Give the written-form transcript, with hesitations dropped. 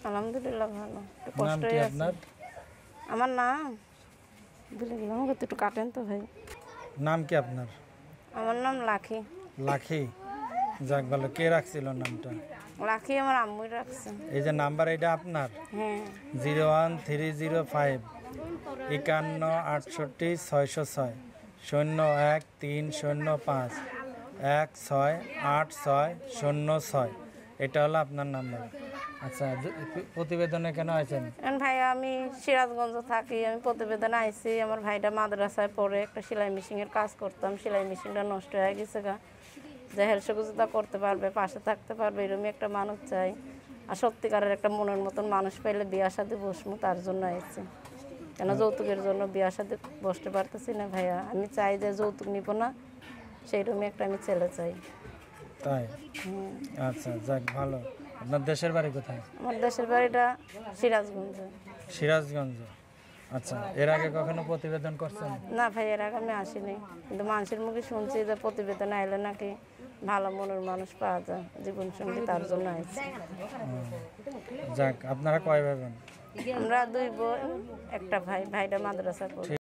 আলহামদুলিল্লাহ ভালো, একটু নাম কষ্টই কি আছে। আপনার? আমার নাম ভুলে গেলাম, আমাকে তো একটু কাটেন তো ভাই। নাম কি আপনার? আমার নাম লাখি। লাখি, যাক ভালো। কে রাখছিল নামটা? লাখি আমার আম্মুই রাখছে। এই যে নাম্বার, এটা আপনার? হ্যাঁ 01305 51 68 606 01 305 168606। এটা হলো আপনার নাম্বার। আচ্ছা, প্রতিবেদনে কেন আছেন? এখন ভাই আমি সিরাজগঞ্জ থাকি, আমি প্রতিবেদনে আইছি। আমার ভাইটা মাদ্রাসায় পড়ে, একটা সেলাই মেশিনের কাজ করতাম, সেলাই মেশিনটা নষ্ট হয়ে গেছে গা, যে হেলসগুজুতা করতে পারবে, পাশে থাকতে পারবে, এরকমই একটা মানুষ চাই। আর সত্যিকারের একটা মনের মতন মানুষ পাইলে বিয়া শাদী বসবো, তার জন্য আইছি। কেন যৌতুকের জন্য বিয়া শাদী বসতে পারতেছি না ভাইয়া। আমি চাই যে যৌতুক নিব না, সেইরকমই একটা আমি ছেলে চাই। তাই? আচ্ছা, যাক ভালো। আপনার দেশের বাড়ি কোথায়? আমার দেশের বাড়িটা সিরাজগঞ্জ। সিরাজগঞ্জ। আচ্ছা, এর আগে কখনো প্রতিবেদন করছেন? না ভাই, এর আগে আমি আসিনি, কিন্তু মানুষের মুখে শুনছি যে প্রতিবেদনে আইলে নাকি ভালো মনের মানুষ পাওয়া যায় জীবনসঙ্গী, তার জন্য আইছি। যাক, আপনারা কয় ভাই বোন? আমরা 2 বোন, একটা ভাই। ভাইটা মাদ্রাসা পড়ে।